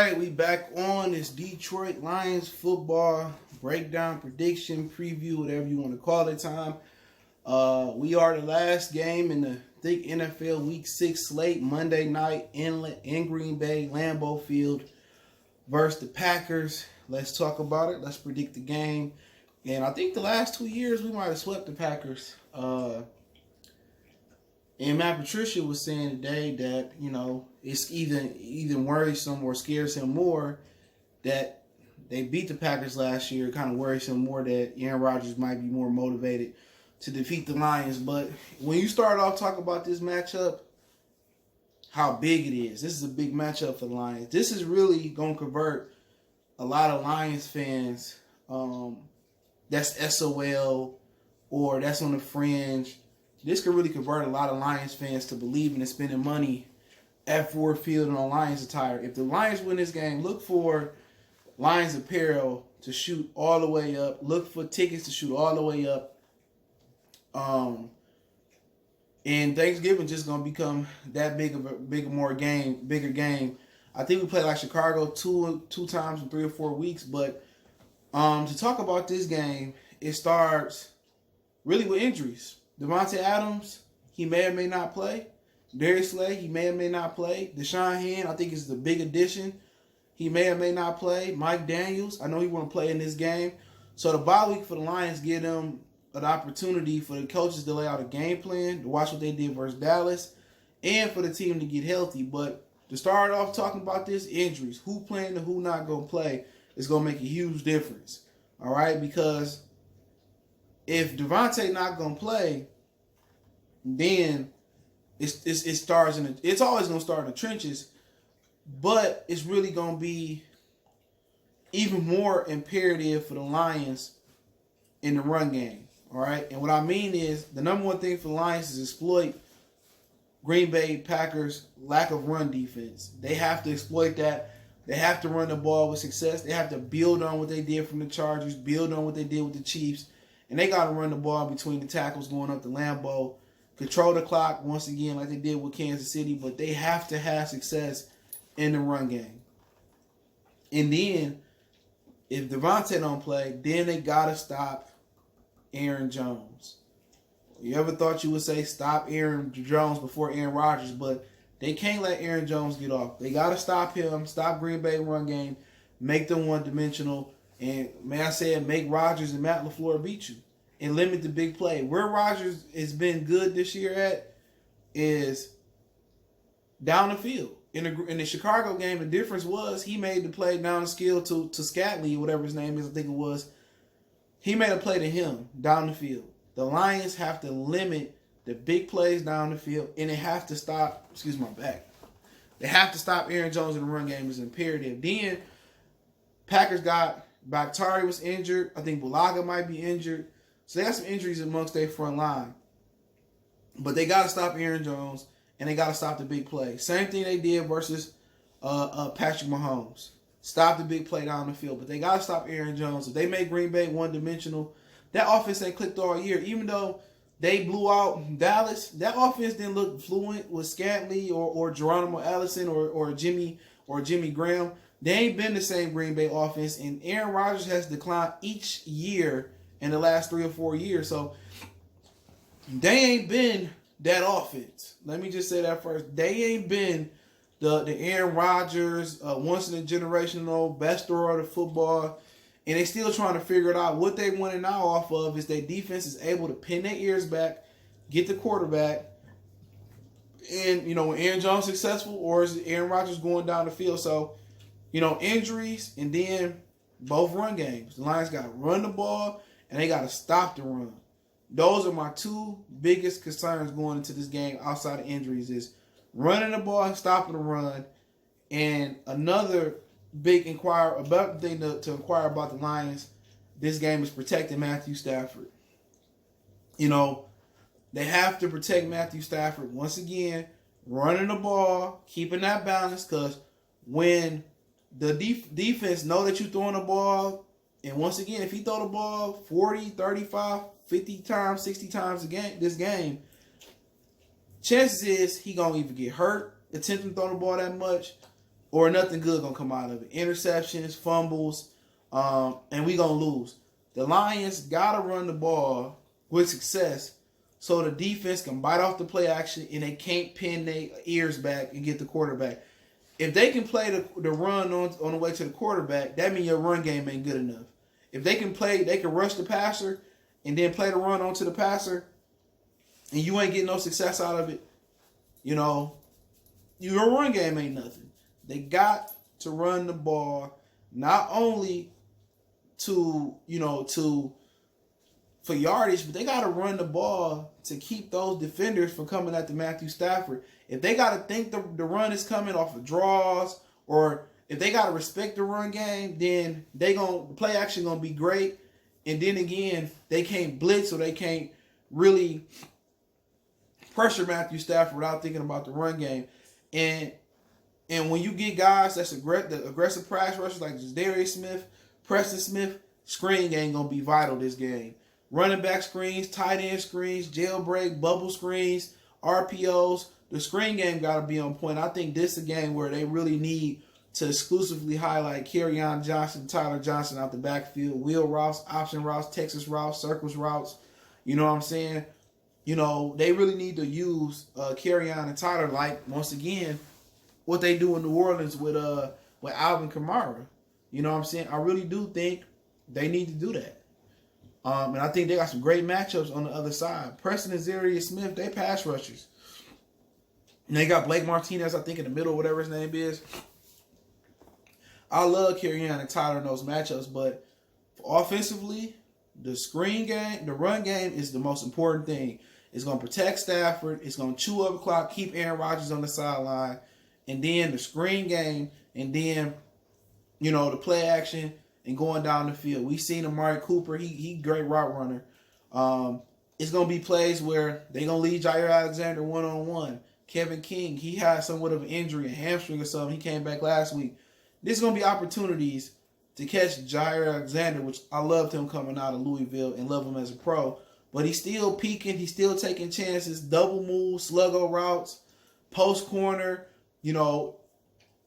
right, we back on this Detroit Lions football breakdown, prediction, preview, whatever you want to call it time. We are the last game in the thick NFL Week 6 slate, Monday night in Green Bay, Lambeau Field versus the Packers. Let's talk about it. Let's predict the game. And I think the last 2 years we might have swept the Packers. And Matt Patricia was saying today that, it's even worrisome or scares him more that they beat the Packers last year. It kind of worries him more that Aaron Rodgers might be more motivated to defeat the Lions. But when you start off talking about this matchup, how big it is. This is a big matchup for the Lions. This is really going to convert a lot of Lions fans that's SOL or that's on the fringe. This could really convert a lot of Lions fans to believing and spending money at Ford Field and on Lions attire. If the Lions win this game, look for Lions apparel to shoot all the way up. Look for tickets to shoot all the way up. And Thanksgiving just gonna become that bigger game. I think we played like Chicago two times in 3 or 4 weeks. But to talk about this game, it starts really with injuries. Devontae Adams, he may or may not play. Darius Slay, he may or may not play. Deshaun Hand, I think is the big addition. He may or may not play. Mike Daniels, I know he won't play in this game. So the bye week for the Lions give them an opportunity for the coaches to lay out a game plan, to watch what they did versus Dallas, and for the team to get healthy. But to start off talking about this, injuries, who playing and who not going to play, is going to make a huge difference. All right? Because if Devontae not going to play, then it's always going to start in the trenches, but it's really going to be even more imperative for the Lions in the run game. All right, and what I mean is the number one thing for the Lions is exploit Green Bay Packers' lack of run defense. They have to exploit that. They have to run the ball with success. They have to build on what they did from the Chargers, build on what they did with the Chiefs, and they got to run the ball between the tackles going up to Lambeau, control the clock once again like they did with Kansas City, but they have to have success in the run game. And then if Devontae don't play, then they got to stop Aaron Jones. You ever thought you would say stop Aaron Jones before Aaron Rodgers, but they can't let Aaron Jones get off. They got to stop him, stop Green Bay run game, make them one-dimensional, and may I say it, make Rodgers and Matt LaFleur beat you and limit the big play. Where Rodgers has been good this year at is down the field. In the Chicago game, the difference was he made the play down the field to Scatley, whatever his name is, I think it was. He made a play to him down the field. The Lions have to limit the big plays down the field, and they have to stop, they have to stop Aaron Jones in the run game is imperative. Then Packers got Bakhtiari was injured. I think Bulaga might be injured. So they got some injuries amongst their front line. But they got to stop Aaron Jones, and they got to stop the big play. Same thing they did versus Patrick Mahomes. Stop the big play down the field. But they got to stop Aaron Jones. If they make Green Bay one-dimensional, that offense ain't clicked all year. Even though they blew out Dallas, that offense didn't look fluent with Scatley or Geronimo Allison or Jimmy Graham. They ain't been the same Green Bay offense. And Aaron Rodgers has declined each year in the last 3 or 4 years. So they ain't been that offense. Let me just say that first. They ain't been the Aaron Rodgers, once-in-a-generational, best thrower of the football. And they still trying to figure it out. What they winning now off of is their defense is able to pin their ears back, get the quarterback. And, when Aaron Jones successful, or is Aaron Rodgers going down the field? So, injuries and then both run games. The Lions got to run the ball, and they got to stop the run. Those are my two biggest concerns going into this game outside of injuries is running the ball and stopping the run. And another big thing to inquire about the Lions this game is protecting Matthew Stafford. They have to protect Matthew Stafford. Once again, running the ball, keeping that balance, because when the defense know that you're throwing the ball, and once again, if he throw the ball 40, 35, 50 times, 60 times this game, chances is he going to either get hurt attempting to throw the ball that much, or nothing good gonna come out of it. Interceptions, fumbles, and we gonna lose. The Lions gotta run the ball with success so the defense can bite off the play action and they can't pin their ears back and get the quarterback. If they can play the run on the way to the quarterback, that means your run game ain't good enough. If they can rush the passer and then play the run onto the passer, and you ain't getting no success out of it, your run game ain't nothing. They got to run the ball not only for yardage, but they got to run the ball to keep those defenders from coming at the Matthew Stafford. If they got to think the run is coming off of draws, or if they got to respect the run game, then the play action going to be great. And then again, they can't blitz, or they can't really pressure Matthew Stafford without thinking about the run game. And when you get guys that's aggressive pass rushers like Darius Smith, Preston Smith, screen game going to be vital this game. Running back screens, tight end screens, jailbreak, bubble screens, RPOs. The screen game got to be on point. I think this is a game where they really need to exclusively highlight Kerryon Johnson, Tyler Johnson out the backfield, wheel routes, option routes, Texas routes, circles routes. You know what I'm saying? They really need to use Kerryon and Tyler like, once again, what they do in New Orleans with Alvin Kamara. You know what I'm saying? I really do think they need to do that. And I think they got some great matchups on the other side. Preston and Darius Smith, they pass rushers. And they got Blake Martinez, I think, in the middle, whatever his name is. I love Kerryon and Tyler in those matchups, but offensively, the screen game, the run game is the most important thing. It's going to protect Stafford. It's going to chew up the clock, keep Aaron Rodgers on the sideline. And then the screen game, and then, the play action and going down the field. We've seen Amari Cooper. He great route runner. It's going to be plays where they're going to lead Jair Alexander one-on-one. Kevin King, he had somewhat of an injury, a hamstring or something. He came back last week. There's going to be opportunities to catch Jair Alexander, which I loved him coming out of Louisville and love him as a pro. But he's still peaking. He's still taking chances, double moves, sluggo routes, post corner.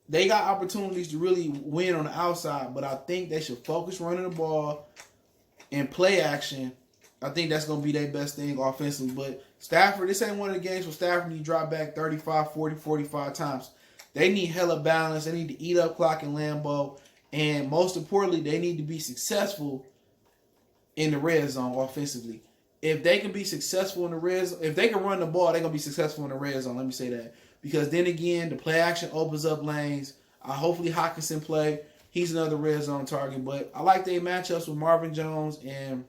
They got opportunities to really win on the outside, but I think they should focus running the ball and play action. I think that's going to be their best thing offensively. But Stafford, this ain't one of the games where Stafford need to drop back 35, 40, 45 times. They need hella balance. They need to eat up clock in Lambeau. And most importantly, they need to be successful in the red zone offensively. If they can be successful in the red zone, if they can run the ball, they're going to be successful in the red zone. Let me say that. Because then again, the play action opens up lanes. Hopefully Hockenson play. He's another red zone target. But I like their matchups with Marvin Jones and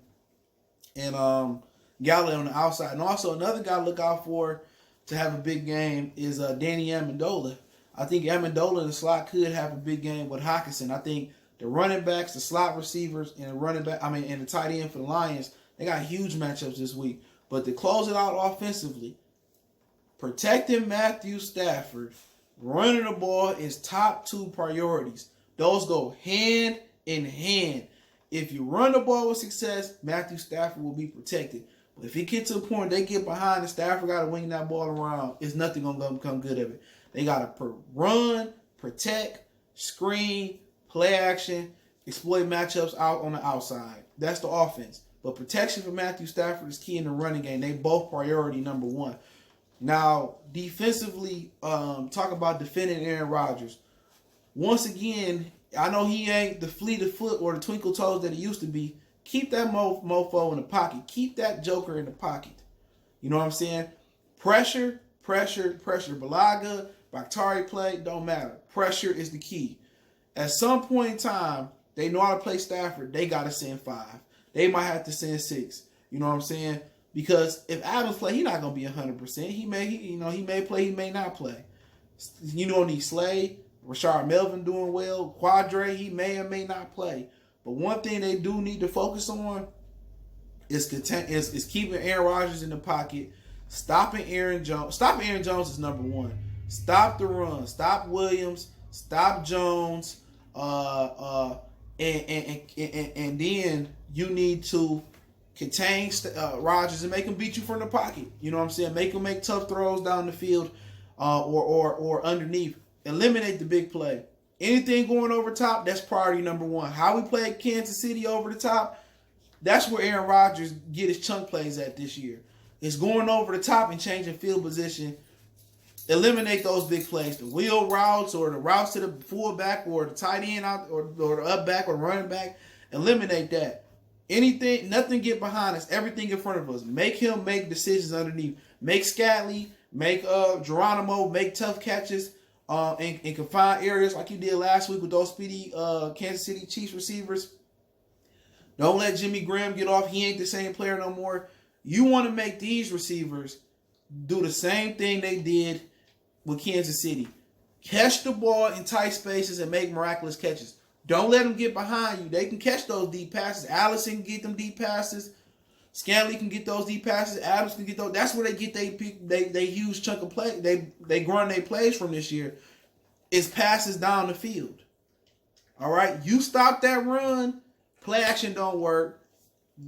Galley on the outside. And also another guy to look out for to have a big game is Danny Amendola. I think Amendola in the slot could have a big game with Hockenson. I think the running backs, the slot receivers, and the tight end for the Lions, they got huge matchups this week. But to close it out offensively, protecting Matthew Stafford, running the ball is top 2 priorities. Those go hand in hand. If you run the ball with success, Matthew Stafford will be protected. But if it gets to a point they get behind and Stafford got to wing that ball around, it's nothing going to come good of it. They got to run, protect, screen, play action, exploit matchups out on the outside. That's the offense. But protection for Matthew Stafford is key in the running game. They both priority number 1. Now, defensively, talk about defending Aaron Rodgers. Once again, I know he ain't the fleet of foot or the twinkle toes that he used to be. Keep that mofo in the pocket. Keep that joker in the pocket. You know what I'm saying? Pressure. Balaga, Bakhtari play, don't matter. Pressure is the key. At some point in time, they know how to play Stafford. They got to send 5. They might have to send 6. You know what I'm saying? Because if Adams play, he's not going to be 100%. He may play, he may not play. You don't need Slade. Rashard Melvin doing well. Quadre, he may or may not play. But one thing they do need to focus on is keeping Aaron Rodgers in the pocket, stopping Aaron Jones. Stopping Aaron Jones is number 1. Stop the run. Stop Williams. Stop Jones. And then you need to contain Rodgers and make him beat you from the pocket. You know what I'm saying? Make him make tough throws down the field or underneath. Eliminate the big play. Anything going over top, that's priority number one. How we played Kansas City over the top, that's where Aaron Rodgers get his chunk plays at this year. It's going over the top and changing field position. Eliminate those big plays. The wheel routes or the routes to the fullback or the tight end out or the up back or running back. Eliminate that. Anything, nothing get behind us. Everything in front of us. Make him make decisions underneath. Make Scatly, make Geronimo, make tough catches in confined areas like you did last week with those speedy Kansas City Chiefs receivers. Don't let Jimmy Graham get off. He ain't the same player no more. You want to make these receivers do the same thing they did with Kansas City. Catch the ball in tight spaces and make miraculous catches. Don't let them get behind you. They can catch those deep passes. Allison can get them deep passes. Scanley can get those deep passes. Adams can get those. That's where they get they huge chunk of play. They run their plays from this year. Is passes down the field. All right? You stop that run. Play action don't work.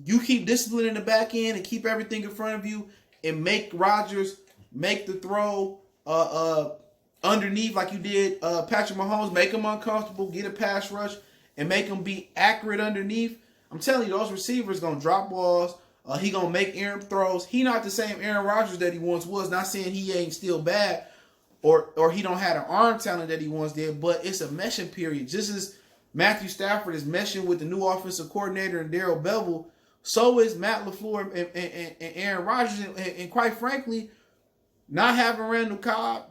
You keep discipline in the back end and keep everything in front of you and make Rodgers make the throw underneath like you did Patrick Mahomes. Make him uncomfortable, get a pass rush, and make him be accurate underneath. I'm telling you, those receivers going to drop balls. He going to make errant throws. He not the same Aaron Rodgers that he once was. Not saying he ain't still bad or he don't have an arm talent that he once did, but it's a meshing period. Just as Matthew Stafford is meshing with the new offensive coordinator and Darrell Bevell, so is Matt LaFleur and Aaron Rodgers. And quite frankly, not having Randall Cobb,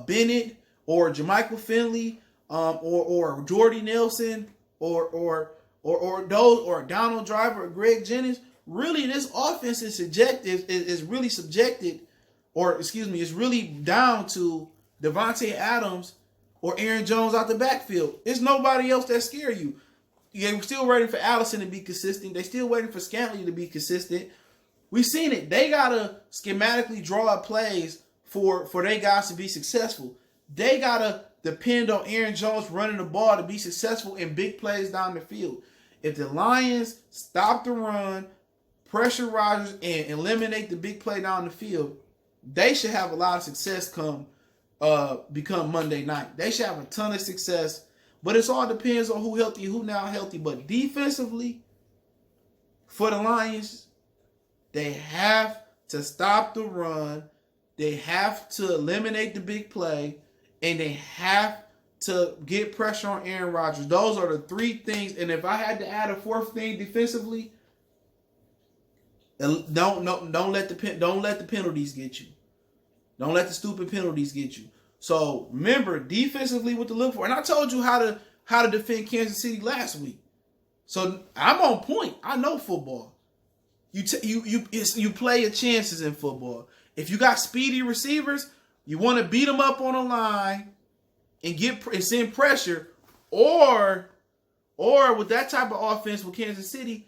Bennett, or Jermichael Finley, or Jordy Nelson, or Donald Driver or Greg Jennings, really this offense is really subjected, is really down to Devontae Adams or Aaron Jones out the backfield. It's nobody else that scare you. They're still waiting for Allison to be consistent. They're still waiting for Scantling to be consistent. We've seen it. They got to schematically draw up plays for their guys to be successful. They got to depend on Aaron Jones running the ball to be successful in big plays down the field. If the Lions stop the run, pressure Rodgers, and eliminate the big play down the field, they should have a lot of success become Monday night. They should have a ton of success. But it all depends on who healthy, who not healthy. But defensively, for the Lions, they have to stop the run. They have to eliminate the big play. And they have to get pressure on Aaron Rodgers. Those are the three things. And if I had to add a fourth thing defensively, don't let the penalties get you. Don't let the stupid penalties get you. So remember, defensively, what to look for. And I told you how to defend Kansas City last week. So I'm on point. I know football. You play your chances in football. If you got speedy receivers, you want to beat them up on the line and send pressure, or with that type of offense with Kansas City,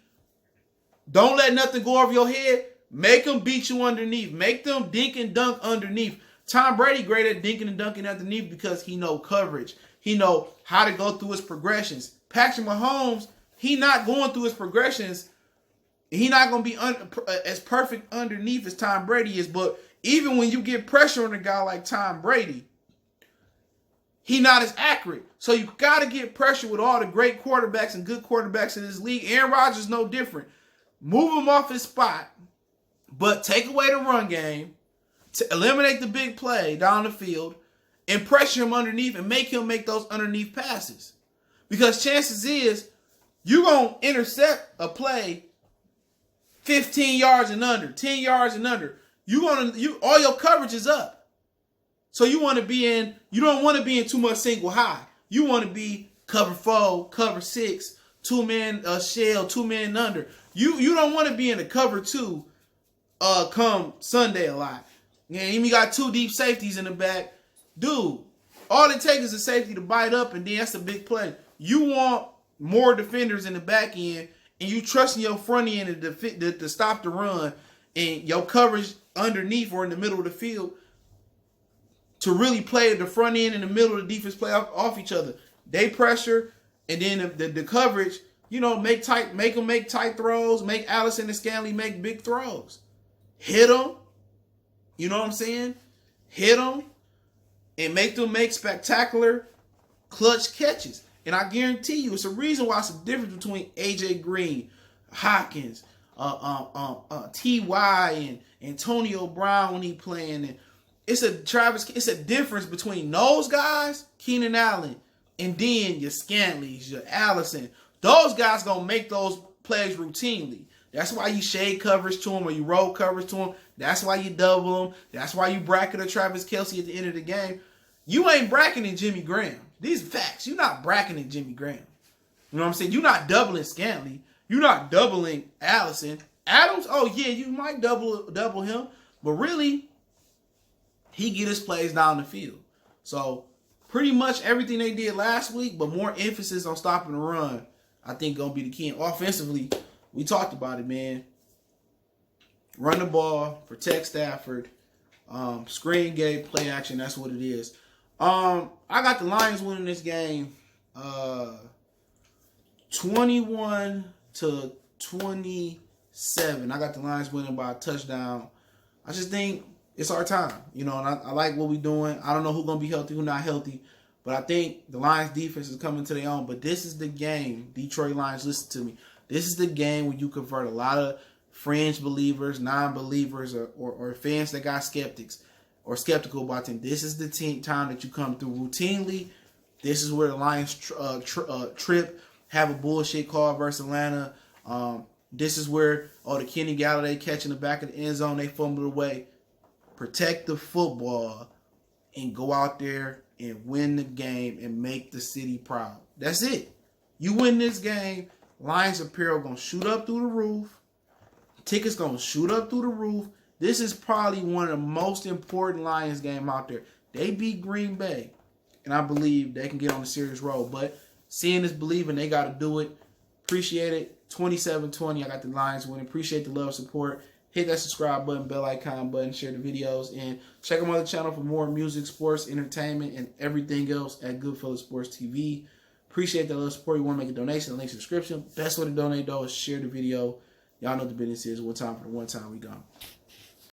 don't let nothing go over your head. Make them beat you underneath. Make them dink and dunk underneath. Tom Brady great at dinking and dunking underneath because he know coverage. He know how to go through his progressions. Patrick Mahomes, he not going through his progressions. He not going to be as perfect underneath as Tom Brady is. But even when you get pressure on a guy like Tom Brady, he not as accurate. So you got to get pressure with all the great quarterbacks and good quarterbacks in this league. Aaron Rodgers no different. Move him off his spot, but take away the run game, to eliminate the big play down the field, and pressure him underneath and make him make those underneath passes. Because chances is you're going to intercept a play 15 yards and under, 10 yards and under. All your coverage is up. So you don't want to be in too much single high. You want to be cover 4, cover 6, 2-man shell, 2-man under. You don't want to be in a cover 2 come Sunday a lot. Yeah, you got 2 deep safeties in the back. Dude, all it takes is a safety to bite up, and then that's a big play. You want more defenders in the back end, and you trusting your front end to stop the run, and your coverage underneath or in the middle of the field to really play the front end and the middle of the defense play off each other. They pressure, and then the coverage, make them make tight throws, make Allison and Scanley make big throws. Hit them. You know what I'm saying? Hit them. and make them make spectacular clutch catches. And I guarantee you, it's a reason why it's a difference between AJ Green, Hopkins, Ty, and Antonio Brown when he playing. And it's a difference between those guys, Keenan Allen, and then your Scantleys, your Allison. Those guys gonna make those plays routinely. That's why you shade coverage to them or you roll coverage to them. That's why you double them. That's why you bracket a Travis Kelce at the end of the game. You ain't bracketing Jimmy Graham. These are facts. You're not bracketing Jimmy Graham. You know what I'm saying? You're not doubling Scantley. You're not doubling Allison. Adams, oh yeah, you might double him. But really, he get his plays down the field. So pretty much everything they did last week, but more emphasis on stopping the run, I think gonna be the key. And offensively, we talked about it, man. Run the ball, protect Stafford, screen game, play action. That's what it is. I got the Lions winning this game 21-27. I got the Lions winning by a touchdown. I just think it's our time, and I like what we're doing. I don't know who's going to be healthy, who's not healthy, but I think the Lions defense is coming to their own. But this is the game, Detroit Lions, listen to me. This is the game where you convert a lot of fringe believers, non-believers, or fans that got skeptics or skeptical about them. This is the time that you come through routinely. This is where the Lions trip, have a bullshit call versus Atlanta. This is where, the Kenny Galladay catching the back of the end zone, they fumbled away. Protect the football and go out there and win the game and make the city proud. That's it. You win this game, Lions apparel going to shoot up through the roof. Tickets going to shoot up through the roof. This is probably one of the most important Lions game out there. They beat Green Bay, and I believe they can get on a serious road. But seeing is believing. They got to do it. Appreciate it. 27-20. I got the Lions winning. Appreciate the love, support. Hit that subscribe button, bell icon button, share the videos, and check out my other channel for more music, sports, entertainment, and everything else at Goodfellas Sports TV. Appreciate the love, support. You want to make a donation, the link subscription. Best way to donate, though, is share the video. Y'all know what the business is. One time for the one time we gone.